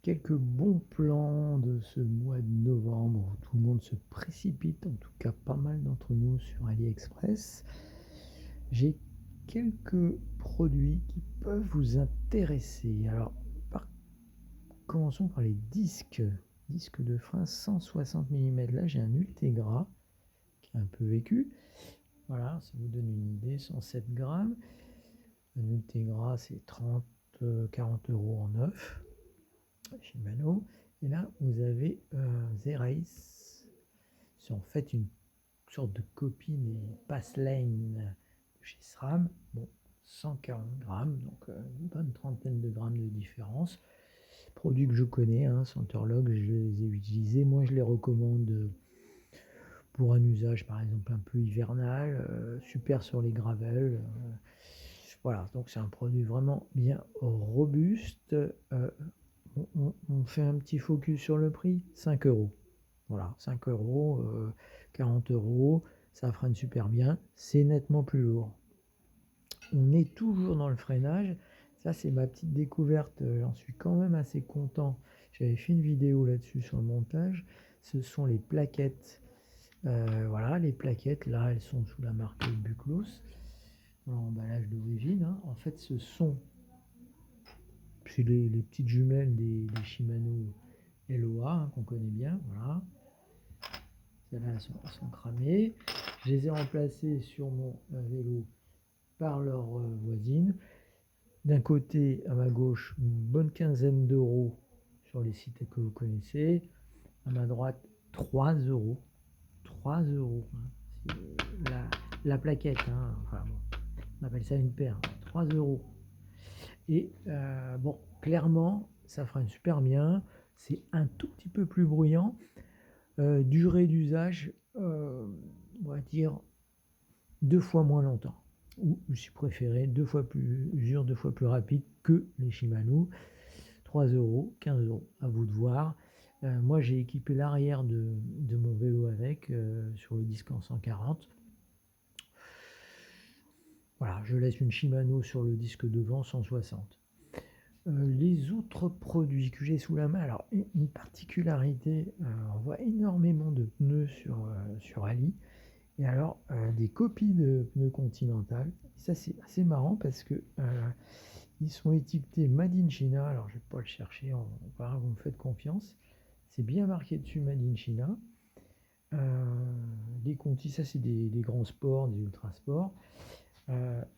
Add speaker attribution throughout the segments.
Speaker 1: quelques bons plans de ce mois de novembre où tout le monde se précipite, en tout cas pas mal d'entre nous sur AliExpress. J'ai quelques produits qui peuvent vous intéresser. Alors, commençons par les disques. Disque de frein 160 mm. Là, j'ai un Ultegra qui a un peu vécu. Voilà, ça vous donne une idée, 107 grammes. Un Ultegra, c'est 40 € en neuf. Shimano. Et là, vous avez Z-Race. C'est en fait une sorte de copie des Passlane de chez SRAM. Bon, 140 grammes, donc une bonne trentaine de grammes de différence. Produits que je connais, hein, Centerlog, je les ai utilisés. Moi, je les recommande pour un usage, par exemple, un peu hivernal, super sur les gravels. Voilà, donc c'est un produit vraiment bien robuste. On fait un petit focus sur le prix, 5 euros. Voilà, 5 euros, 40 euros, ça freine super bien, c'est nettement plus lourd. On est toujours dans le freinage, ça c'est ma petite découverte, j'en suis quand même assez content. J'avais fait une vidéo là-dessus sur le montage, ce sont les plaquettes. Voilà, les plaquettes, là, elles sont sous la marque Buclos, dans l'emballage d'origine, hein. En fait, c'est les petites jumelles des Shimano LOA, hein, qu'on connaît bien, voilà. Celles-là sont cramées. Je les ai remplacées sur mon vélo par leur voisine. D'un côté, à ma gauche, une bonne quinzaine d'euros sur les sites que vous connaissez. À ma droite, 3 euros. 3 euros. Hein. C'est la plaquette. Hein. Enfin, bon, on appelle ça une paire. 3 euros. Et bon, clairement, ça freine super bien. C'est un tout petit peu plus bruyant. Durée d'usage, on va dire 2 fois moins longtemps. Ou si préféré, 2 fois plus dur, 2 fois plus rapide que les Shimano. 3 euros, 15 euros, à vous de voir. Moi, j'ai équipé l'arrière de mon vélo avec sur le disque en 140. Voilà, je laisse une Shimano sur le disque devant 160. Les autres produits que j'ai sous la main, alors une particularité, on voit énormément de pneus sur Ali. Et alors, des copies de pneus Continental. Ça, c'est assez marrant parce que ils sont étiquetés Made in China. Alors, je ne vais pas le chercher, vous me faites confiance. C'est bien marqué dessus Made in China. Les Conti, ça, c'est des grands sports, des ultra sports.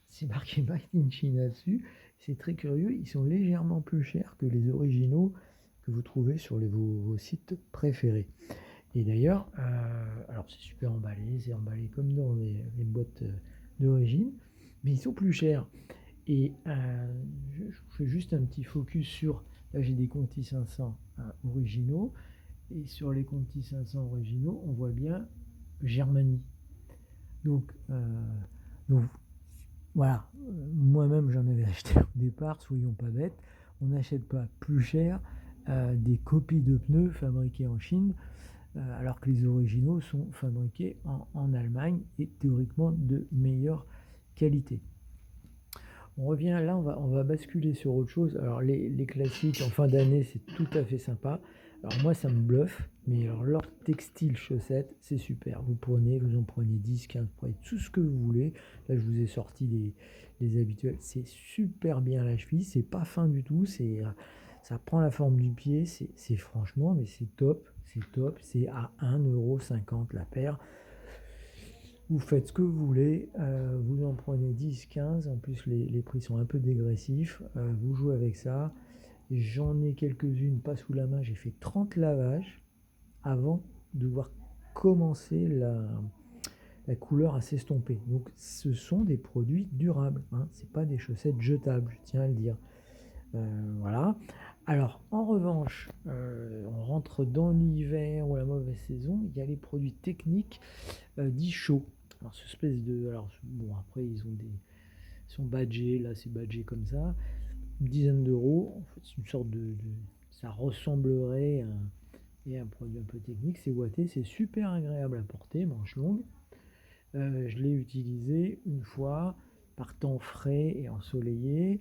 Speaker 1: C'est marqué Made in China dessus. C'est très curieux. Ils sont légèrement plus chers que les originaux que vous trouvez sur vos sites préférés. Et d'ailleurs, alors c'est super emballé, c'est emballé comme dans les boîtes d'origine, mais ils sont plus chers. Et je fais juste un petit focus sur, là j'ai des Conti 500 originaux, et sur les Conti 500 originaux, on voit bien Germanie. Donc, donc voilà, moi-même j'en avais acheté au départ, soyons pas bêtes, on n'achète pas plus cher des copies de pneus fabriquées en Chine alors que les originaux sont fabriqués en Allemagne et théoriquement de meilleure qualité. On revient là, on va basculer sur autre chose. Alors les classiques en fin d'année, c'est tout à fait sympa. Alors moi, ça me bluffe, mais alors leur textile chaussettes, c'est super. Vous en prenez 10, 15, vous prenez tout ce que vous voulez. Là, je vous ai sorti les habituels. C'est super bien la cheville, c'est pas fin du tout, ça prend la forme du pied, c'est franchement, mais c'est top, c'est à 1,50 € la paire. Vous faites ce que vous voulez, vous en prenez 10, 15, en plus les prix sont un peu dégressifs, vous jouez avec ça. J'en ai quelques-unes pas sous la main, j'ai fait 30 lavages avant de voir commencer la couleur à s'estomper. Donc ce sont des produits durables, hein, c'est pas des chaussettes jetables, je tiens à le dire. Voilà. Alors, en revanche, on rentre dans l'hiver ou la mauvaise saison, il y a les produits techniques dits chauds. Alors, cette espèce de. Alors, bon, après, ils sont badgés, là, c'est badgé comme ça. Une dizaine d'euros. En fait, c'est une sorte ça ressemblerait à un produit un peu technique. C'est ouaté, c'est super agréable à porter, manche longue. Je l'ai utilisé une fois par temps frais et ensoleillé.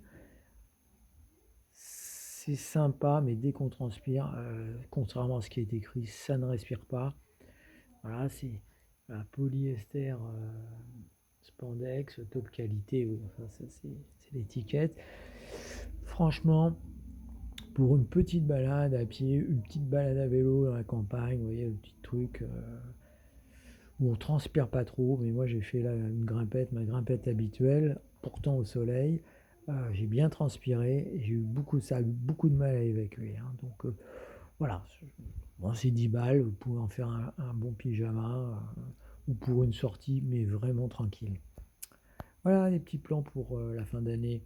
Speaker 1: c'est sympa, mais dès qu'on transpire, contrairement à ce qui est écrit, ça ne respire pas. Voilà, c'est polyester, spandex, top qualité, oui, enfin ça c'est l'étiquette. Franchement, pour une petite balade à pied, une petite balade à vélo dans la campagne, vous voyez, le petit truc où on transpire pas trop, mais moi j'ai fait là une grimpette, ma grimpette habituelle, pourtant au soleil. J'ai bien transpiré et j'ai eu beaucoup de mal à évacuer, hein. Donc voilà, bon, c'est 10 balles, vous pouvez en faire un bon pyjama ou pour une sortie, mais vraiment tranquille. Voilà les petits plans pour la fin d'année.